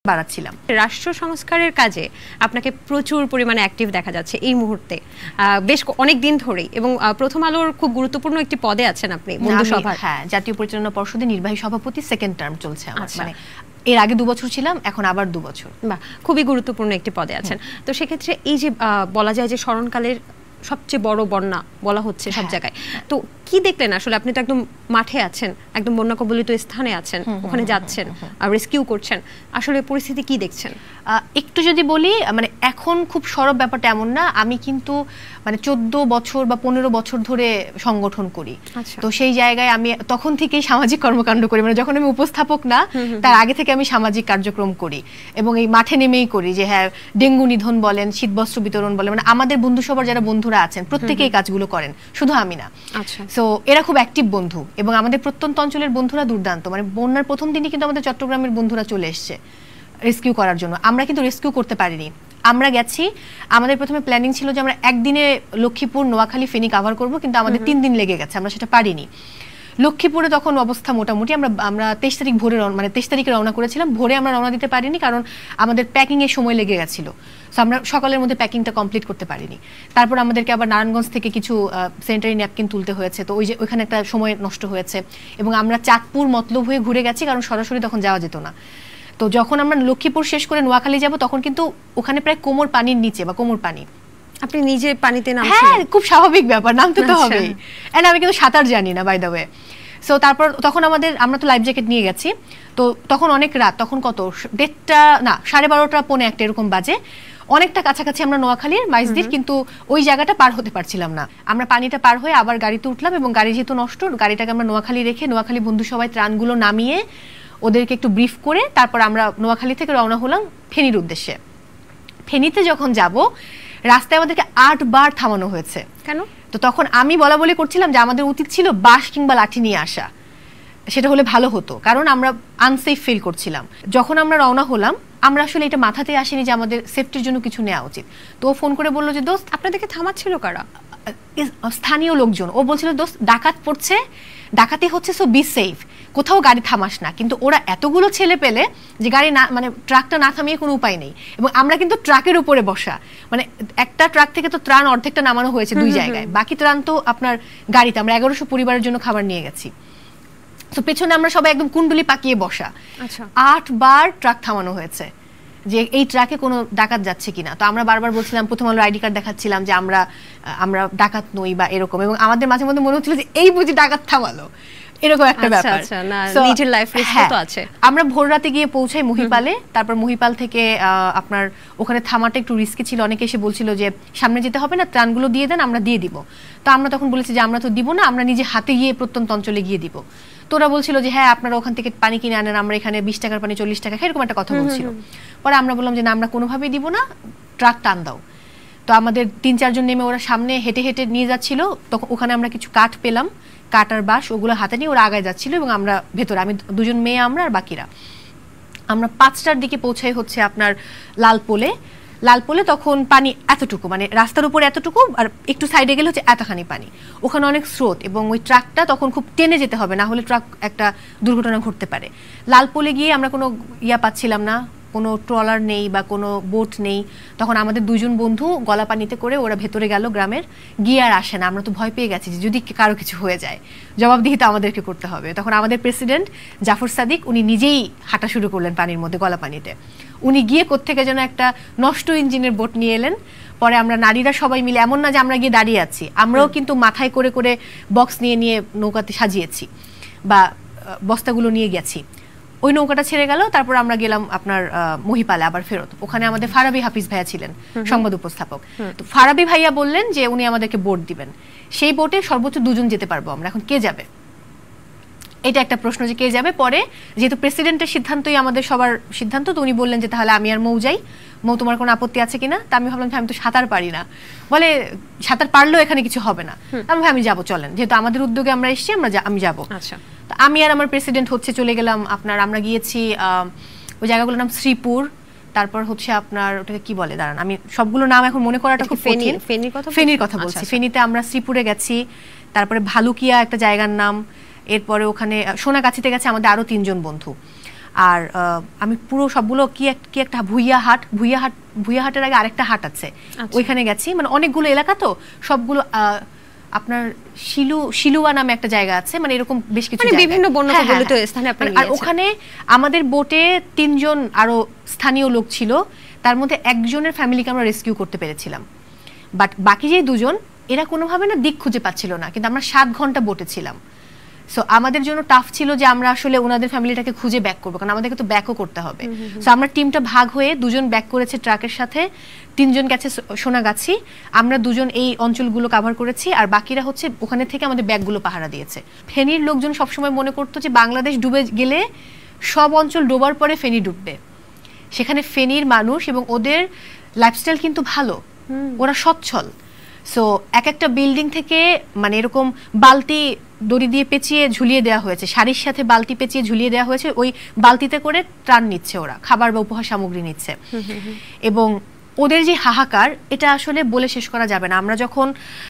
বাড়াচ্ছিলাম। রাষ্ট্র সংস্কারের কাজে আপনাকে প্রচুর পরিমাণে অ্যাক্টিভ দেখা যাচ্ছে এই মুহূর্তে, বেশ অনেক দিন ধরেই, এবং প্রথম আলোর খুব গুরুত্বপূর্ণ একটি পদে আছেন আপনি, বন্ধু সভা। হ্যাঁ, জাতীয় পরিচালনা পর্ষদের নির্বাহী সভাপতি, সেকেন্ড টার্ম চলছে আমার। মানে এর আগে 2 বছর ছিলাম, এখন আবার 2 বছর। বাহ, খুবই গুরুত্বপূর্ণ একটি পদে আছেন। তো সেক্ষেত্রে এই যে বলা যায় যে স্মরণকালের সবচেয়ে বড় বন্যা বলা হচ্ছে সব জায়গায়, তো কি দেখলেন আসলে? আপনি তো একদম মাঠে আছেন, একদম বন্যা কবলিত স্থানে আছেন, ওখানে যাচ্ছেন, রেস্কিউ করছেন, আসলে পরিস্থিতি কি দেখছেন? একটু যদি বলি, মানে এখন খুব সরব ব্যাপারটা এমন না। আমি কিন্তু মানে 14 বছর বা 15 বছর ধরে সংগঠন করি। তো সেই জায়গায় আমি তখন থেকেই সামাজিক কর্মকাণ্ড করি, মানে যখন আমি উপস্থাপক না তার আগে থেকে আমি সামাজিক কার্যক্রম করি, এবং এই মাঠে নেমেই করি। যে হ্যাঁ, ডেঙ্গু নিধন বলেন, শীতবস্ত্র বিতরণ বলেন, মানে আমাদের বন্ধু সবার যারা বন্ধুরা আছেন প্রত্যেকেই এই কাজগুলো করেন, শুধু আমি না। সো এরা খুব অ্যাক্টিভ বন্ধু, এবং আমাদের প্রত্যন্ত অঞ্চলের বন্ধুরা দুর্দান্ত। মানে বন্যার প্রথম দিনই কিন্তু আমাদের চট্টগ্রামের বন্ধুরা চলে এসছে রেস্কিউ করার জন্য। আমরা কিন্তু রেস্কিউ করতে পারিনি। আমরা গেছি, আমাদের প্রথমে প্ল্যানিং ছিল যে আমরা একদিনে লক্ষ্মীপুর, নোয়াখালী, ফেনী কভার করব, কিন্তু আমাদের 3 দিন লেগে গেছে, আমরা সেটা পারিনি। লক্ষ্মীপুরে তখন অবস্থা মোটামুটি, আমরা 23 তারিখ ভোরে মানে 23 তারিখে রওনা করেছিলাম, ভোরে আমরা রওনা দিতে পারিনি কারণ আমাদের প্যাকিংয়ের সময় লেগে গেছিল। সো আমরা সকালের মধ্যে প্যাকিংটা কমপ্লিট করতে পারিনি। তারপর আমাদেরকে আবার নারায়ণগঞ্জ থেকে কিছু স্যানিটারি ন্যাপকিন তুলতে হয়েছে, তো ওইখানে একটা সময় নষ্ট হয়েছে। এবং আমরা চাঁদপুর, মতলব হয়ে ঘুরে গেছি, কারণ সরাসরি তখন যাওয়া যেত না। তো যখন আমরা লক্ষ্মীপুর শেষ করে নোয়াখালী যাব, তখন কিন্তু ওখানে প্রায় কোমর পানির নিচে, বা কোমর পানি। আপনি নিজে পানিতে নামছেন? হ্যাঁ, খুব স্বাভাবিক ব্যাপার, নামতে তো হবেই। এন্ড আমি কিন্তু সাঁতার জানি না, বাই দ্য ওয়ে। সো তারপর তখন আমরা তো লাইফ জ্যাকেট নিয়ে গেছি। তো তখন অনেক রাত, তখন কত 1:30 না 12:30 পৌনে 1 এরকম বাজে। অনেকটা কাছাকাছি আমরা নোয়াখালীর মাইজদির, কিন্তু ওই জায়গাটা পার হতে পারছিলাম না। আমরা পানিটা পার হয়ে আবার গাড়িতে উঠলাম, এবং গাড়ি যেহেতু নষ্ট, গাড়িটাকে আমরা নোয়াখালী রেখে নোয়াখালী বন্ধু সবাই ত্রাণগুলো নামিয়ে ওদেরকে একটু ব্রিফ করে তারপর আমরা নোয়াখালী থেকে রওনা হলাম ফেনীর উদ্দেশ্যে। ফেনীতে যখন যাব, রাস্তায় আমাদেরকে 8 বার থামানো হয়েছে। কেন? তো তখন আমি বলা করছিলাম যে আমাদের উচিত ছিল বাঁশ কিংবা লাঠি নিয়ে আসা, সেটা হলে ভালো হতো, কারণ আমরা আনসেফ ফিল করছিলাম। যখন আমরা রওনা হলাম, আমরা আসলে এটা মাথাতে আসেনি যে আমাদের সেফটির জন্য কিছু নেওয়া উচিত। তো ও ফোন করে বললো যে দোস্ত, আপনাদেরকে থামাচ্ছিল কারা? স্থানীয় লোকজন। ও বলছিল দোস্ত, ডাকাত পড়ছে, ডাকাতি হচ্ছে, সো বি সেফ, কোথাও গাড়ি থামাস না। কিন্তু ওরা এতগুলো ছেলে পেলে যে গাড়ি না, মানে ট্রাকটা না থামিয়ে কোনো উপায় নেই। এবং আমরা কিন্তু ট্রাকের উপরে বসা, মানে একটা ট্রাক থেকে তো ত্রাণ অর্ধেকটা নামানো হয়েছে 2 জায়গায়, বাকি ত্রাণ তো আপনার গাড়িতে। আমরা 1100 পরিবারের জন্য খাবার নিয়ে গেছি। তো পেছনে আমরা সবাই একদম কুণ্ডলি পাকিয়ে বসা। 8 বার ট্রাক থামানো হয়েছে যে এই ট্রাকে কোনো ডাকাত যাচ্ছে কিনা। তো আমরা বারবার বলছিলাম, প্রথম আলো আইডি কার্ড দেখাচ্ছিলাম যে আমরা ডাকাত নই বা এরকম, এবং আমাদের মাঝে মধ্যে মনে হচ্ছিল যে এই বুঝি ডাকাত থামালো, এরকম একটা ব্যাপার। নিজের লাইফ রিস্ক তো আছে। আমরা ভোর রাতে গিয়ে পৌঁছাই মহিপালে। তারপর মহিপাল থেকে আপনার ওখানে থামাটা একটু রিস্কি ছিল। অনেকে এসে বলছিল যে সামনে যেতে হবে না, ত্রাণগুলো দিয়ে দেন, আমরা দিয়ে দিব। তো আমরা তখন বলেছি যে আমরা তো দিব না, আমরা নিজে হাতে গিয়ে প্রত্যন্ত অঞ্চলে গিয়ে দিব। তো ওরা বলছিল যে হ্যাঁ, আপনারা ওখান থেকে পানি কিনে আনেন, আমরা এখানে 20 টাকার পানি 40 টাকা, এরকম একটা কথা বলছিল। পরে আমরা বললাম যে না, আমরা কোনোভাবেই দিব না, ট্রাক টান দাও। তো আমাদের 3-4 জন নেমে ওরা সামনে হেঁটে হেঁটে নিয়ে যাচ্ছিল। তখন ওখানে আমরা কিছু কাঠ পেলাম, কাঠ আর বাঁশ, ওগুলো হাতে নিয়ে ওরা আগায় যাচ্ছিল, এবং আমরা ভেতরে, আমি 2 জন মেয়ে, আমরা আর বাকিরা। আমরা 5টার দিকে পৌঁছাই হচ্ছে আপনার লালপোলে। তখন পানি এতটুকু, মানে রাস্তার উপরে এতটুকু, আর একটু সাইডে গেলে হচ্ছে এতখানি পানি। ওখানে অনেক স্রোত, এবং ওই ট্রাকটা তখন খুব টেনে যেতে হবে, না হলে ট্রাক একটা দুর্ঘটনা ঘটতে পারে। লালপোলে গিয়ে আমরা কোনো পাচ্ছিলাম না, কোনো ট্রলার নেই বা কোনো বোট নেই। তখন আমাদের 2 জন বন্ধু গলা পানিতে করে ওরা ভেতরে গেল গ্রামের, গিয়ে আর আসে না। আমরা তো ভয় পেয়ে গেছি যে যদি কারো কিছু হয়ে যায়, জবাবদিহি তো আমাদেরকে করতে হবে। তখন আমাদের প্রেসিডেন্ট জাফর সাদিক, উনি নিজেই হাঁটা শুরু করলেন পানির মধ্যে, গলা পানিতে। উনি গিয়ে কোত্থেকে যেন একটা নষ্ট ইঞ্জিনের বোট নিয়ে এলেন। পরে আমরা নারীরা সবাই মিলে, এমন না যে আমরা গিয়ে দাঁড়িয়ে আছি, আমরাও কিন্তু মাথায় করে করে বক্স নিয়ে নিয়ে নৌকাতে সাজিয়েছি, বা বস্তাগুলো নিয়ে গেছি। ওই নৌকাটা ছেড়ে গেল। তারপর আমরা গেলাম আপনার মহিপালে আবার ফেরত। ওখানে আমাদের ফারাবি হাফিজ ভাইয়া ছিলেন সংবাদ উপস্থাপক। তো ফারাবি ভাইয়া বললেন যে উনি আমাদেরকে বোট দিবেন, সেই বোটে সর্বোচ্চ 2 জন যেতে পারবো আমরা। এখন কে যাবে, এটা একটা প্রশ্ন যে কে যাবে। পরে যেহেতু প্রেসিডেন্টের সিদ্ধান্তই আমাদের সবার সিদ্ধান্ত, তো উনি বললেন যে তাহলে আমি আর মৌ যাই, মৌ তোমার কোনো আপত্তি আছে কিনা। তা আমি ভাবলাম যে আমি তো সাঁতার পারি না, বলে সাঁতার পারলেও এখানে কিছু হবে না। আমি যাবো, চলেন, যেহেতু আমাদের উদ্যোগে আমরা এসেছি, আমি যাবো। আচ্ছা, আমি আর আমার প্রেসিডেন্ট হচ্ছে চলে গেলাম আপনার, আমরা গিয়েছি ওই জায়গাগুলোর নাম শ্রীপুর, তারপর হচ্ছে আপনার ওটাকে কি বলে, দাঁড়ান আমি সবগুলো নাম এখন মনে করাটা খুব কঠিন। ফেনীর কথা বলছি। ফেনীতে আমরা শ্রীপুরে গেছি, তারপরে ভালুকিয়া একটা জায়গার নাম, এরপরে ওখানে সোনাগাছিতে গেছে আমাদের আরো 3 জন বন্ধু। আর আমি পুরো সবগুলো কি একটা ভুইয়াহাটের আগে আরেকটা হাট আছে, ওইখানে গেছি। মানে অনেকগুলো এলাকা তো, সবগুলো আপনার শিলুয়া নামে একটা জায়গা আছে, মানে এরকম বেশ কিছু বিভিন্ন বন্য কবলিত স্থানে আপনি আর ওখানে আমাদের বোটে 3 জন আরো স্থানীয় লোক ছিল, তার মধ্যে একজনের ফ্যামিলিকে আমরা রেস্কিউ করতে পেরেছিলাম। বাট বাকি যে 2 জন এরা কোনোভাবে না দিক খুঁজে পাচ্ছিল না, কিন্তু আমরা 7 ঘন্টা বোটে ছিলাম। সো আমাদের জন্য টাফ ছিল যে আমরা আসলে ওনাদের ফ্যামিলিটাকে খুঁজে ব্যাক করবো, কারণ আমাদেরকে তো ব্যাকও করতে হবে। সো আমরা টিমটা ভাগ হয়ে 2 জন ব্যাক করেছে ট্রাকের সাথে, 3 জন গেছে সোনাগাছি, আমরা 2 জন এই অঞ্চলগুলো কভার করেছি, আর বাকিরা হচ্ছে ওখানে থেকে আমাদের ব্যাগগুলো পাহারা দিয়েছে। ফেনীর লোকজন সবসময় মনে করতো যে বাংলাদেশ ডুবে গেলে সব অঞ্চল ডোবার পরে ফেনী ডুববে। সেখানে ফেনীর মানুষ এবং ওদের লাইফস্টাইল কিন্তু ভালো, ওরা সচ্ছল। সো একটা বিল্ডিং থেকে মানে এরকম বালতি দড়ি দিয়ে পেঁচিয়ে ঝুলিয়ে দেওয়া হয়েছে, শাড়ির সাথে বালতি পেঁচিয়ে ঝুলিয়ে দেওয়া হয়েছে, ওই বালতিতে করে ত্রাণ নিচ্ছে ওরা, খাবার বা উপহার সামগ্রী নিচ্ছে। এবং ওদের যে হাহাকার, এটা আসলে বলে শেষ করা যাবে না। আমরা যখন